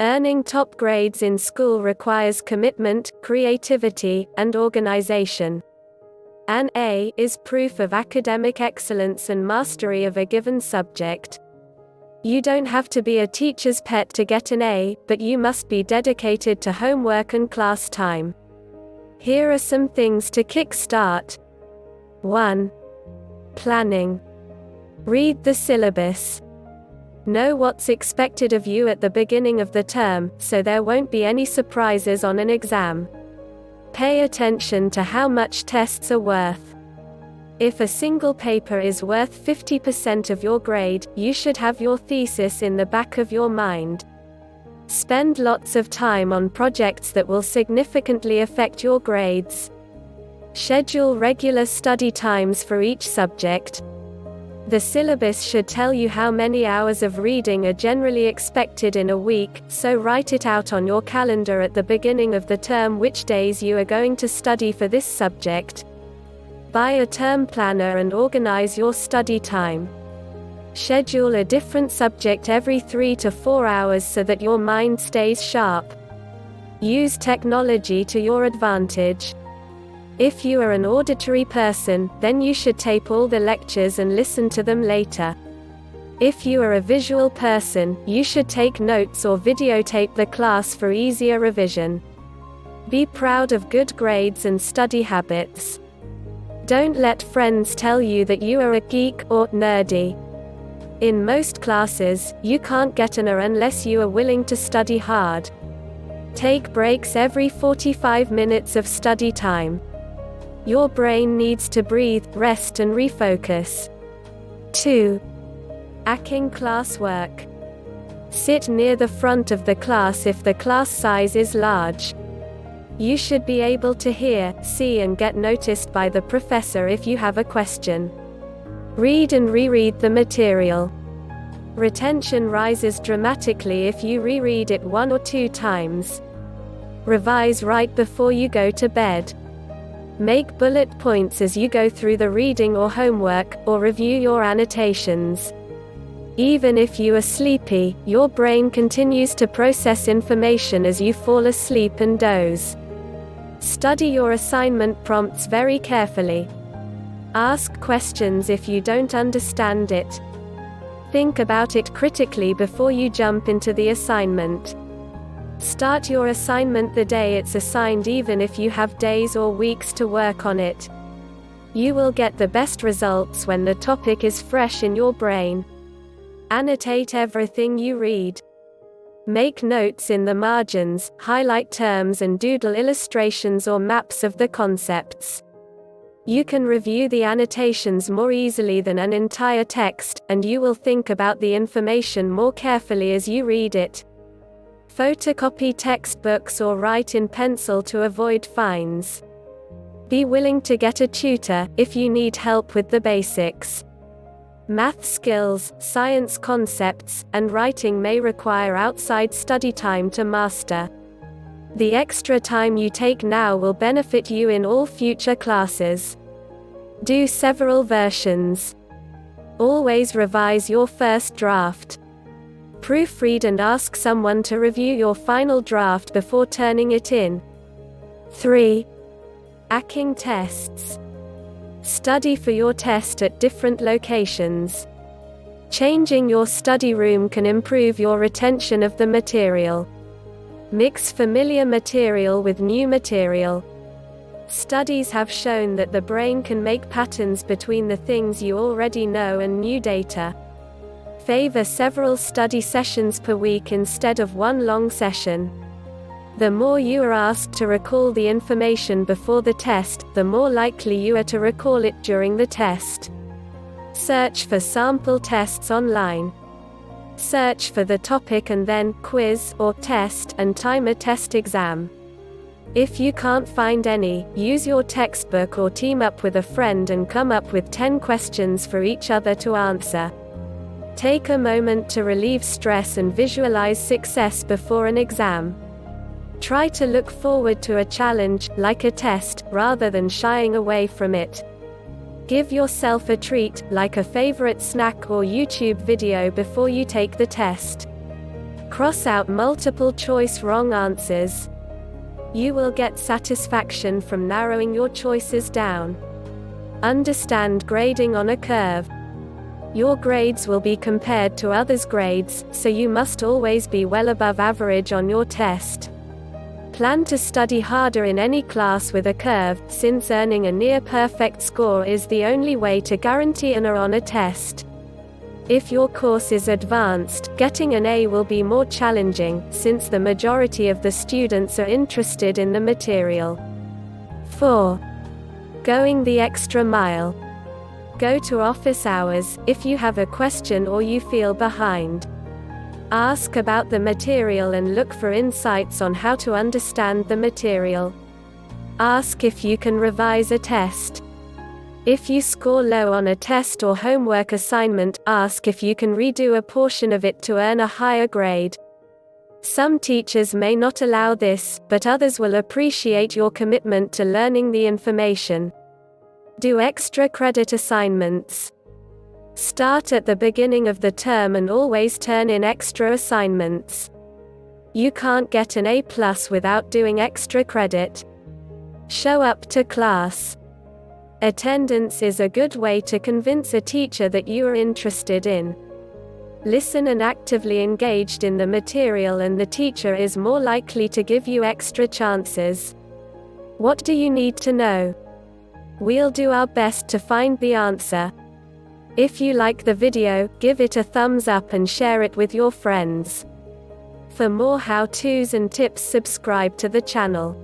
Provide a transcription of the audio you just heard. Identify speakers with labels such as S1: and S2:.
S1: Earning top grades in school requires commitment, creativity, and organization. An A is proof of academic excellence and mastery of a given subject. You don't have to be a teacher's pet to get an A, but you must be dedicated to homework and class time. Here are some things to kickstart. 1. Planning. Read the syllabus. Know what's expected of you at the beginning of the term, so there won't be any surprises on an exam. Pay attention to how much tests are worth. If a single paper is worth 50% of your grade, you should have your thesis in the back of your mind. Spend lots of time on projects that will significantly affect your grades. Schedule regular study times for each subject. The syllabus should tell you how many hours of reading are generally expected in a week, so write it out on your calendar at the beginning of the term which days you are going to study for this subject. Buy a term planner and organize your study time. Schedule a different subject every 3 to 4 hours so that your mind stays sharp. Use technology to your advantage. If you are an auditory person, then you should tape all the lectures and listen to them later. If you are a visual person, you should take notes or videotape the class for easier revision. Be proud of good grades and study habits. Don't let friends tell you that you are a geek or nerdy. In most classes, you can't get an A unless you are willing to study hard. Take breaks every 45 minutes of study time. Your brain needs to breathe, rest and refocus. 2. Hacking classwork. Sit near the front of the class if the class size is large. You should be able to hear, see and get noticed by the professor if you have a question. Read and reread the material. Retention rises dramatically if you reread it 1 or 2 times. Revise right before you go to bed. Make bullet points as you go through the reading or homework, or review your annotations. Even if you are sleepy, your brain continues to process information as you fall asleep and doze. Study your assignment prompts very carefully. Ask questions if you don't understand it. Think about it critically before you jump into the assignment. Start your assignment the day it's assigned even if you have days or weeks to work on it. You will get the best results when the topic is fresh in your brain. Annotate everything you read. Make notes in the margins, highlight terms and doodle illustrations or maps of the concepts. You can review the annotations more easily than an entire text, and you will think about the information more carefully as you read it. Photocopy textbooks or write in pencil to avoid fines. Be willing to get a tutor, if you need help with the basics. Math skills, science concepts, and writing may require outside study time to master. The extra time you take now will benefit you in all future classes. Do several versions. Always revise your first draft. Proofread and ask someone to review your final draft before turning it in. 3. Hacking tests. Study for your test at different locations. Changing your study room can improve your retention of the material. Mix familiar material with new material. Studies have shown that the brain can make patterns between the things you already know and new data. Favor several study sessions per week instead of one long session. The more you are asked to recall the information before the test, the more likely you are to recall it during the test. Search for sample tests online. Search for the topic and then quiz or test and time a test exam. If you can't find any, use your textbook or team up with a friend and come up with 10 questions for each other to answer. Take a moment to relieve stress and visualize success before an exam. Try to look forward to a challenge, like a test, rather than shying away from it. Give yourself a treat, like a favorite snack or YouTube video before you take the test. Cross out multiple choice wrong answers. You will get satisfaction from narrowing your choices down. Understand grading on a curve. Your grades will be compared to others' grades, so you must always be well above average on your test. Plan to study harder in any class with a curve, since earning a near-perfect score is the only way to guarantee an A on a test. If your course is advanced, getting an A will be more challenging, since the majority of the students are interested in the material. 4. Going the extra mile. Go to office hours if you have a question or you feel behind. Ask about the material and look for insights on how to understand the material. Ask if you can revise a test. If you score low on a test or homework assignment, ask if you can redo a portion of it to earn a higher grade. Some teachers may not allow this, but others will appreciate your commitment to learning the information. Do extra credit assignments. Start at the beginning of the term and always turn in extra assignments. You can't get an A+ without doing extra credit. Show up to class. Attendance is a good way to convince a teacher that you are interested in. Listen and actively engaged in the material, and the teacher is more likely to give you extra chances. What do you need to know? We'll do our best to find the answer. If you like the video, give it a thumbs up and share it with your friends. For more how-tos and tips, subscribe to the channel.